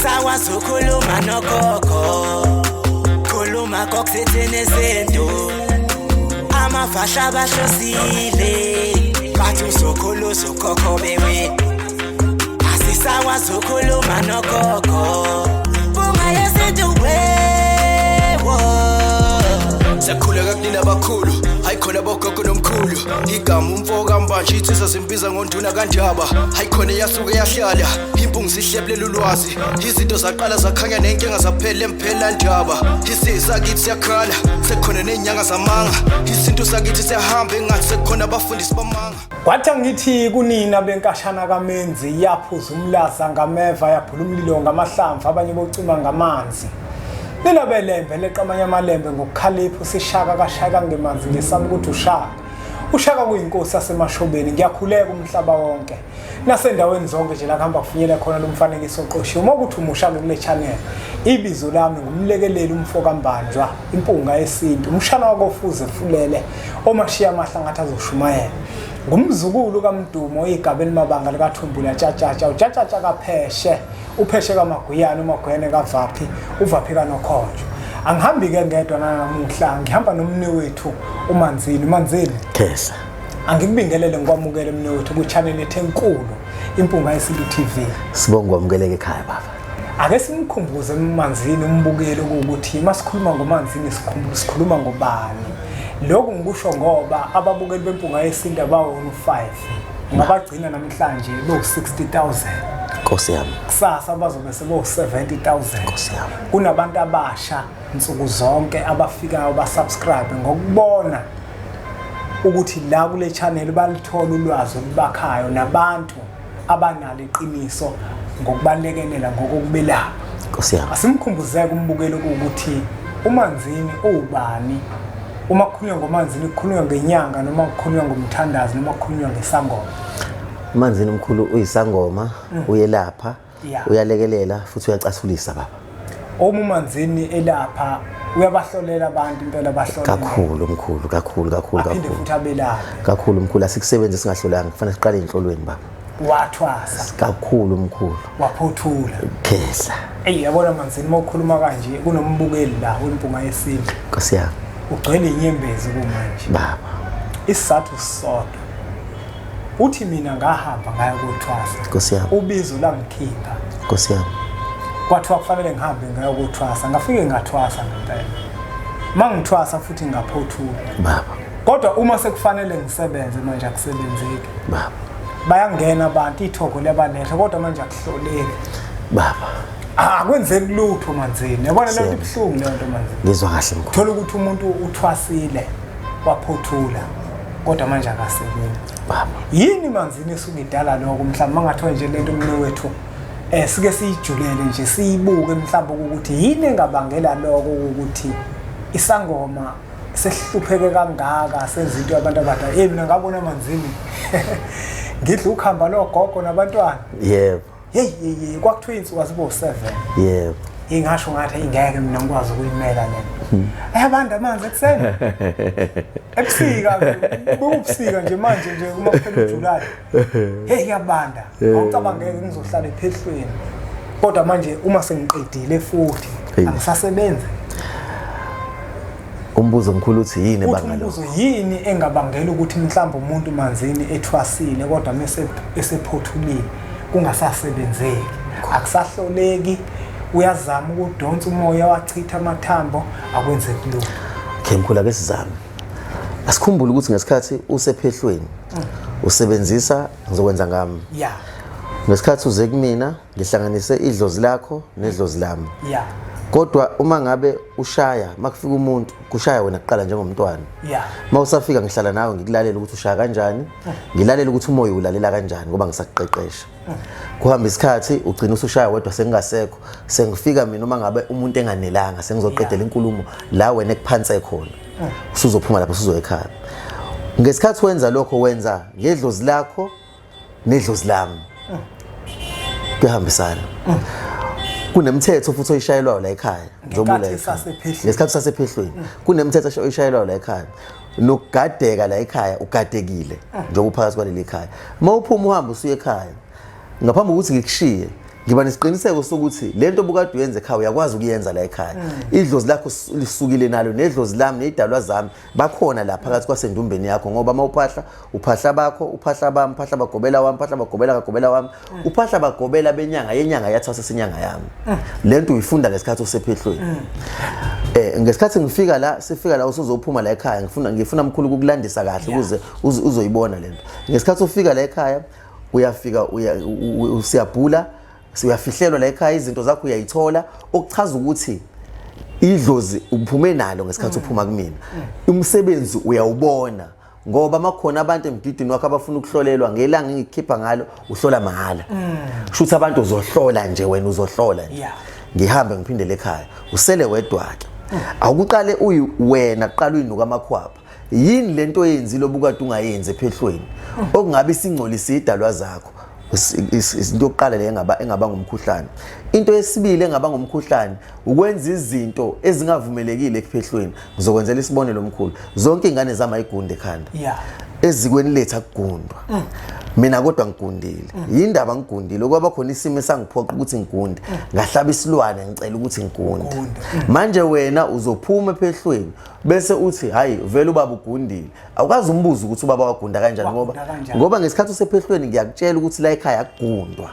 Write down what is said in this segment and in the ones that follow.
Asisakwazi ukukhuluma nogogo khuluma kokusethene izinto amavasha abahlosile bathi uzokhuluza ugogo bewe asisakwazi ukukhuluma nogogo bungayesinto wewo Sakhuleka kunina abakhulu hayikhona bogogo nomkhulu igama umfoka mbanje itsizwa simbiza ngonduna kanjaba hayikhona yasuke yahlala impungu sihlebelela ulwazi izinto zaqala zakhanya nenkinga zaphela emphela njaba isisa kithi siyakhala sekukhona nenyanga zamanga izinto sakithi siyahamba engathi sekukhona abafundisi bamanga kwathi ngithi kunina benkashana kaMenzi yaphuza umlaza ngameva yaphula umlilo ngamahlamvu abanye bocima ngamanzi Nina belembe leqamanye amalembe ngokukhalipha sishaka kashaka ngemanzi ngesaba ukuthi ushaka kuyinkosi yasemashobeni ngiyakhuleka umhlaba wonke nasendaweni zonke nje la kuhamba kufinyela khona lo mfanekiso oqoshiwe uma ukuthi umushaka kule channel ibizo lami ngumlekeleli umfoka mbanjwa impunga yesintu umshana wakofuze fulele omashiya amahla ngathi azoshumayela ngumzukulu kaMdumo igabeni mabanga likaThumbula tshatatsha utshatatsha kaPheshe uPheshe kaMaguyane uMaguyane kaVaphi uVaphi kaNokhonjo angihambi ke ngedwa namuhla ngihamba nomnewethu uManzini Khesa angikubingelele ngikwamukele mnewethu ku channel ethe enkulu impunga yesintu TV sibonga kwamukeleke ekhaya baba ake simkhumbuze uManzini umbukele ukuthi masikhuluma ngoManzini sikhuluma ngobani lokhu ngikusho ngoba ababukeli bempunga yesintu abawo 5 ngabagcina namhlanje lo 60,000 Nkosi yami kusasa bazobe sebo 70,000 Nkosi yami kunabantu abasha insuku zonke abafikayo basubscribe ngokubona ukuthi la kule channel balithola ulwazi olubakhayo nabantu abanalo iqiniso ngokubalekelela ngokubelapha Nkosi yami asimkhumbuzeke umbukelo ukuthi uManzini ubani uma kukhulunywa ngoManzini kukhulunywa ngenyanga noma kukhulunywa ngomthandazi noma kukhulunywa ngesangoma uManzini omkhulu uyisangoma uyelapha uyalekelela futhi uyacasulisa baba uManzini elapha uyabahlolela abantu impela bahlolela kakhulu mkhulu aphinde futhi abelapha kakhulu mkhulu asikusebenze singahlolanga kufanele siqale enhlolweni baba wathwasa kakhulu mkhulu waphothula Khesa yabona Manzini mawukhuluma kanje kunombukeli la wempunga yesintu Nkosi yami ugcwele inyembezi kumanje baba isizathu sisodwa uthi mina ngahamba ngaya kuthwasa Nkosi yami ubizo langikhipha Nkosi yami kwathiwa kufanele ngihambe ngaya kuthwasa ngafike ngathwasa ngempela mangithwasa futhi ngaphothula baba kodwa uma sekufanele ngisebenze manje akusebenzeki baba bayangena abantu ithoko lebaletha kodwa manje akuhloleki baba akwenzeki lutho Manzini yabona lento ibhlungu lento Manzini ngizwa kahle mkhulu thola ukuthi umuntu uthwasile waphothula kodwa manje akasebenzi baba yini Manzini esukidala lokho mhlawumbe mangathiwa nje lento umnewethu sike siyijulele nje siyibuke mhlawumbe ukuthi yini engabangela lokho ukuthi isangoma sehlupheke kangaka senza into abantu abadala mina ngabona Manzini ngidla ukuhamba logogo nabantwana yebo hey kwakuthiwa insuku asibo 7 yebo ingasho ngathi ingeke mina ngikwazi ukuyimela lena ayabanda amanzi ekseni ebusika ubusika nje manje uma kuphela uJuly hey yabanda awucabangeke ngizohlala ephehlweni kodwa manje uma sengiqedile futhi angisasebenzi umbuzo omkhulu uthi yini bangalo umbuzo yini engabangela ukuthi mhlawumbe umuntu Manzini ethwasile kodwa mase esephothulile kungasasebenzeki akusahloleki uyazama ukudonsa umoya wachitha amathambo akwenzeki lutho okay mkhulu ake sizame asikhumbule ukuthi ngesikhathi usephehlweni usebenzisa ngizokwenza ngami ngesikhathi uze kumina ngihlanganise idlozi lakho nedlozi lami kodwa uma ngabe ushaya makufika umuntu kushaya wena kuqala njengomntwana mawusafika ngihlala nawe ngikulalela ukuthi ushaya kanjani ngilalela ukuthi umoya ulalela kanjani ngoba ngisaqeqesha kuhamba isikhathi ugcina usushaya wedwa sengasekho sengifika mina uma ngabe umuntu enganelanga sengizoqedela inkulumo la wena ekuphansi khona usuzophuma lapho usuzoya ekhaya ngesikhathi wenza lokho wenza ngedlozi lakho nedlozi lami kuyahambisana kunemthetho futhi oyishayelwayo la ekhaya njengoba la ngesikhathi sasephehlweni kunemthetho oyishayelwayo la ekhaya nokugadeka la ekhaya ugadekile njengoba uphakathi kwaleli ekhaya mawuphuma uhamba usuye ekhaya ngaphambi kokuthi ngikushiye ngiba nesiqiniseko sokuthi lento obukade uyenza ekhaya uyakwazi ukuyenza la ekhaya. Idlozi lakho lisukile nalo nedlozi lami nezidalwa zami bakhona la phakathi kwasendumbeni yakho ngoba mawuphahla uphahla bakho uphahla bami uphahla bagobela wami uphahla bagobela wami uphahla bagobela benyanga yenyanga yathwasa senyanga yami. Lento uyifunda ngesikhathi usephehlweni. Ngesikhathi sifika la usuzophuma la ekhaya ngifuna mkhulu ukukulandisa kahle ukuze uzoyibona lento. Ngesikhathi ufika la ekhaya uyafika usiyabhula siyafihlelwa la ekhaya izinto zakho uyayithola okuchaza ukuthi idlozi uphume nalo ngesikhathi uphuma kumina. Umsebenzi uyawubona ngoba makhona abantu emgidini wakho abafuna ukuhlolelwa ngelanga ngikhipha ngalo uhlola mahala. Shuthi abantu uzohlola nje wena uzohlola nje. Ngihambe ngiphindele ekhaya usele wedwa ke. Awukuqale wena qala uyinuka amakhwapha. Yini lento oyenzile obukade ungayenzi ephehlweni okungabe isingcolisa idalwa zakho. Into yokuqala le engaba ngumkhuhlane. Into yesibili engaba ngumkhuhlane ukwenza izinto ezingavumelekile ephehlweni. Ngizokwenzela isibonelo omkhulu. Zonke ingane zama igunde ekhanda. Ezikweni lethu akugundwa. Mina kodwa ngigundile. Yindaba ngigundile ngoba khona isimo esangiphoqa ukuthi ngigunde. Ngahlaba isilwane ngicela ukuthi ngigunde. Manje wena uzophuma ephehlweni bese uthi hayi vele ubaba ugundile. Awukazi umbuzo ukuthi ubaba wagunda kanjani ngoba ngesikhathi usephehlweni ngiyakutshela ukuthi la ekhaya akugundwa.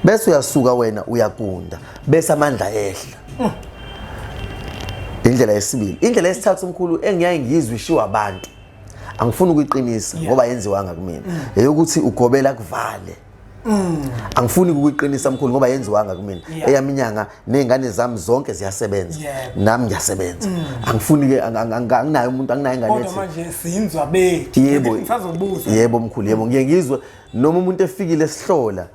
Bese uyasuka wena uyagunda bese amandla ehla. Indlela yesibili. Indlela yesithathu omkhulu engiyaye ngizwe ishiwa abantu. Angifuni ukuyiqinisa ngoba yenziwanga kumina. Eyokuthi ugobela kuvale. Angifuni ukuyiqinisa omkhulu ngoba yenziwanga kumina. Eyaminyanga nezingane zami zonke ziyasebenza. Nami ngiyasebenza. Angifuni ke anginayo umuntu anginayo ingane ethi. Kodwa manje sinzwa bethu. Yebo. Ngisazobuza. Yebo mkhulu yebo ngiye ngizwe noma umuntu efikile sihlola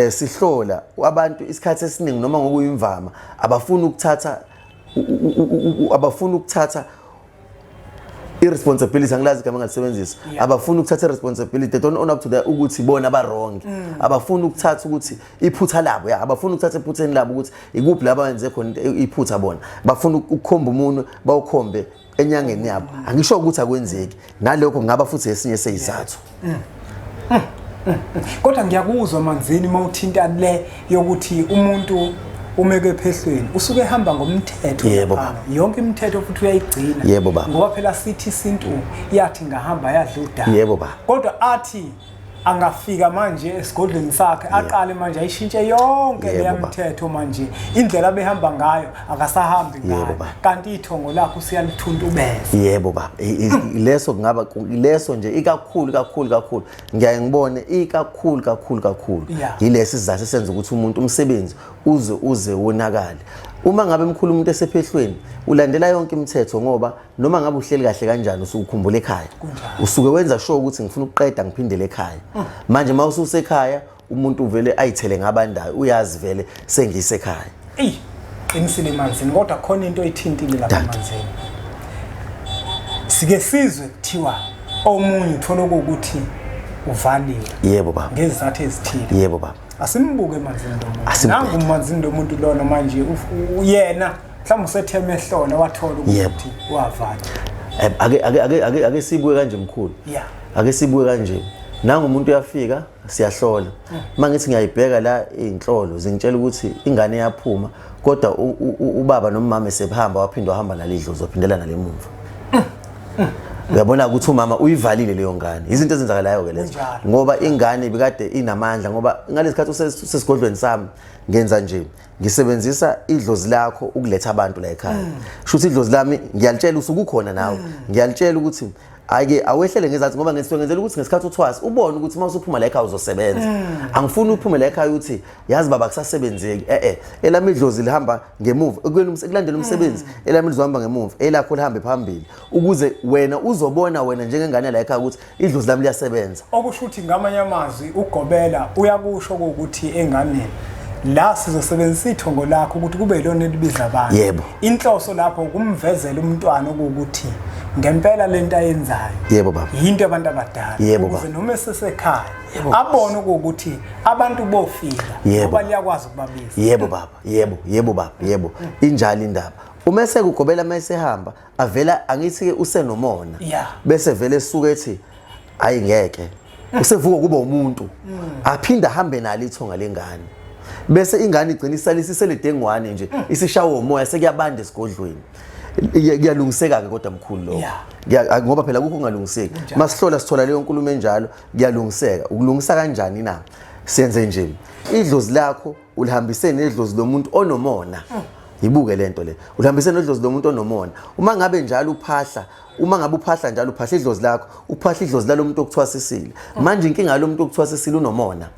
sihlola abantu isikhathi esiningi noma ngokuyimvama abafuni ukuthatha irresponsibility angilazi igama ngalisebenzisa abafuna ukuthatha irresponsibility they don't own up to that ukuthi bona ba wrong abafuna ukuthatha ukuthi iphutha labo abafuna ukuthatha iphutheni labo ukuthi ikuphi laba benze khona iphutha bona bafuna ukukhomba umuntu bawukhombe enyangeni yabo angisho ukuthi akwenzeki nalokho ngaba futhi esinye seyizathu. Kodwa ngiyakuzwa manzini mawuthinta le yokuthi umuntu umeke ephehlweni usuke ehamba ngomthetho yonke imithetho futhi uyayigcina ngoba phela sithi isintu yathi ngahamba yadluda kodwa athi angafika manje esigodlweni sakhe aqale manje ayishintshe yonke leyamithetho manje indlela behamba ngayo akasahambi ngayo kanti ithongo lakho siyalithunta ubese. Yebo baba leso kungaba leso nje ikakhulu ngiyaye ngibone ikakhulu yilesi sizathu esenza ukuthi umuntu umsebenzi uze wonakale. Uma ngabe emkhulu umuntu esephehlweni ulandela yonke imithetho ngoba noma ngabe uhleli kahle kanjani usukukhumbula ekhaya usuke wenza sure ukuthi ngifuna ukuqeda ngiphindele ekhaya. Manje mawususekhaya umuntu uvele ayithele ngabandayo uyazi vele sengisekhaya. Qinisile manzini kodwa khona into oyithintile lapha manzini. Sike sizwe kuthiwa omunye uthola ukuthi uvaliwe. Yebo baba. Ngezizathu ezithile. Yebo baba. Asimbuke manzini ndomuntu. Nangu manzini ndomuntu lona manje yena mhlawumbe usetheme ehlona wathola ukuthi wavala. Ake sibuke kanje mkhulu. Ake sibuke kanje. Nangu umuntu uyafika siyahlola. Mangithi ngiyayibheka la inhlolo zingitshela ukuthi ingane yaphuma kodwa ubaba nomama esebehamba waphinda wahamba nalidlozi waphindela nalemuva. Uyabona ukuthi umama uyivalile leyo ngane. Izinto ezenzakalayo ke lezo. Ngoba ingane ibikade inamandla ngoba ngalesikhathi usesigodlweni sami ngenza nje ngisebenzisa idlozi lakho ukuletha abantu la ekhaya. Shuthi idlozi lami ngiyalitshela usukukhona nawe. Ngiyalitshela ukuthi ake awehlele ngezathi ngoba ngisengenzela ukuthi ngesikhathi uthwasa ubone ukuthi mawusuphuma la ekhaya uzosebenza. Angifuni uphume la ekhaya uthi yazi baba kusasebenzeki elami idlozi lihamba ngemuva ekulandela umsebenzi elami lizohamba ngemuva elakho lihambe phambili ukuze wena uzobona wena njengengane la ekhaya ukuthi idlozi lami liyasebenza. Okusho ukuthi ngamanye amazwi ugobela uyakusho ukuthi enganeni la sizosebenzisa ithongo lakho ukuthi kube yilona elibiza abantu. Yebo. Inhloso lapho ukumvezela umntwana ukuthi ngempela lento ayenzayo. Yebo baba. Yinto abantu abadala. Ukuze noma esesekhaya abone ukuthi abantu bofika ngoba liyakwazi ukubabiza. Yebo baba. Yebo baba. Yebo. Injalo indaba. Uma sekugobela mayesehamba avela angithi ke usenomona. Bese vele esuka ethi ayi ngeke. Usevuka kuba umuntu. Aphinda ahambe nalo ithonga lengane. bese ingane igcina isalisisele dengwane nje isishawa umoya sekuyabanda esigodlweni kuyalungiseka ke kodwa mkhulu lo ngoba phela kukho kungalungiseki masihlola sithola leyo nkulumo enjalo kuyalungiseka ukulungisa kanjani na senze nje idlozi lakho ulihambisene nedlozi lomuntu onomona yibuke lento le ulihambisene nedlozi lomuntu onomona uma ngabe njalo uphahla uma ngabe uphahla njalo uphahla idlozi lakho uphahla idlozi lalomuntu okuthwasisile manje inkinga yalomuntu okuthwasisile unomona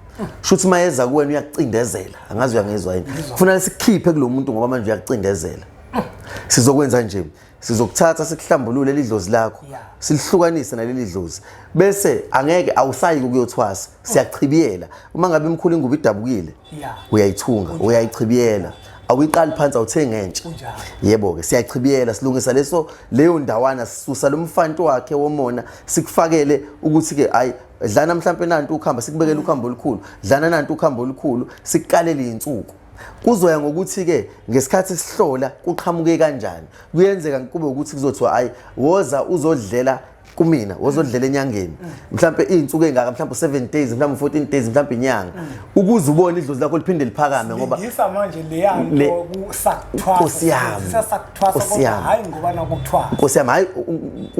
shuthi mayeza kuwena uyakucindezela angazi uyangezwa yini kufanele sikhiphe kulomuntu ngoba manje uyakucindezela sizokwenza nje sizokuthatha sikuhlambulule lidlozi lakho silihlukanise naleli dlozi bese angeke awusayi ukuyothwasa siyachibiyela uma ngabe imkhulu ingubo idabukile uyayithunga uyayichibiyela awuyiqali phansi awuthenga entsha yebo ke siyachibiyela silungisa leyo ndawana sisusa lomfanto wakhe womona sikufakele ukuthi ke ayi dlana mhlambe nantu ukhamba sikubekela ukhambo olukhulu dlana nantu ukhambo olukhulu sikukalele izinsuku kuzoya ngokuthi ke ngesikhathi sihlola kuqhamuke kanjani kuyenzeka kube ukuthi kuzothiwa ayi woza uzodlela kumina wozodlela enyangeni mhlambe izinsuku engaka mhlambe 7 days mhlambe 14 days mhlambe inyanga ukuze ubone idlozi lakho liphinde liphakame ngoba ngisa manje leyanto kusakuthwasa hayi ngoba nakuthwasa Nkosi yami hayi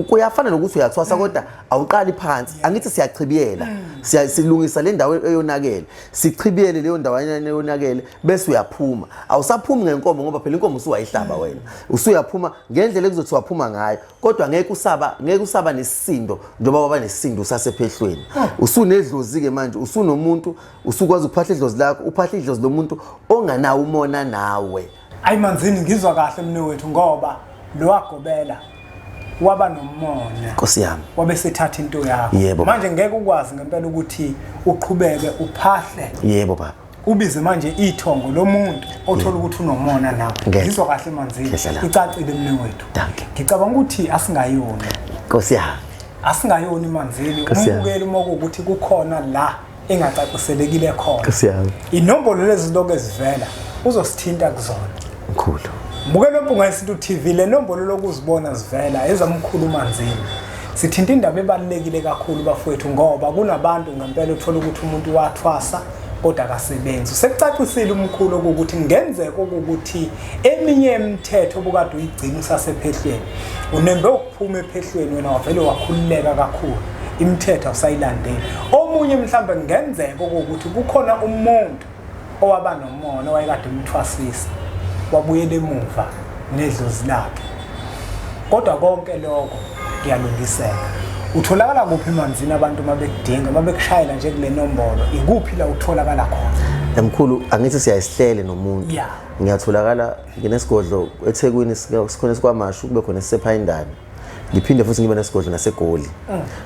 kuyafana nokuthi uyathwasa kodwa awuqali phansi angithi siyachibiyela silungisa le ndawo eyonakele sichibiyele leyo ndawo eyonakele bese uyaphuma awusaphumi ngenkomo ngoba phela inkomo usuwayihlaba wena usuyaphuma ngendlela ekuzothi waphuma ngayo kodwa ngeke usaba nesisindo njengoba baba nesisindo usasephehlweni usunedlozi ke manje usunomuntu usukwazi ukuphahla idlozi lakho uphahla idlozi lomuntu onganawo umona nawe ayi manzini ngizwa kahle mne wethu ngoba lo wagobela waba nomona Nkosi yami wabe sethatha into yakho manje ngeke ukwazi ngempela ukuthi uqhubeke uphahle yebo baba ubize manje ithongo lomuntu othola ukuthi unomona nawe ngizwa kahle manzini icacile mne wethu ngicabanga ukuthi asingayona Nkosi yami asingayoni manzini umbukeli uma ukuthi kukhona la engacaciselekile khona Nkosi yami inombolo lezi lokho ezivela uzosithinta kuzona mkhulu mbukelo mpungayisithi TV le nombolo lokuzibona zivela ezamkhulu manzini sithinta indaba ebalekile kakhulu bafowethu ngoba kunabantu ngempela uthola ukuthi umuntu wathwasa kodwa akasebenzi sekucacisile umkhulu ukuthi ngenzeka ukuthi eminye emithetho obukade uyigcina usasephehlweni unembe ukuphuma ephehlweni wena wavele wakhululeka kakhulu imithetho awusayilandeli omunye mhlawumbe ngenzeka ukuthi kukhona umuntu owaba nomona owayekade umthwasisa wabuyela emuva nedlozi lakhe kodwa konke lokho kuyalungiseka utholakala kuphi manzini abantu mabekudinga mabekushayela nje kule nombolo ikuphi la utholakala khona emkhulu angithi siyasihlele nomuntu ngiyatholakala nginesigodlo eThekwini sikhona sikwamashu kube khona sisephayindani ngiphinde futhi ngibe nesigodlo naseGoli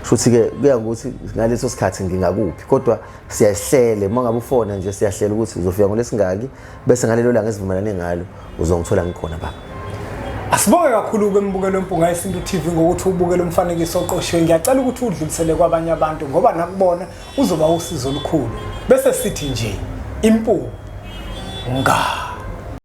shuthi ke kuya ukuthi ngaleso sikhathi ngingakuphi kodwa siyasihlele mangabe ufona nje siyahlela ukuthi uzofika ngolesingaki bese ngalelo langa esivumelane ngalo uzongithola ngikhona baba Asibonge kakhulu kwembukelo mpungayisithi TV ngokuthi ubukele umfanekiso oqoshiwe ngiyacela ukuthi udlulisele kwabanye abantu ngoba nakubona uzoba usizo olukhulu bese sithi nje impunga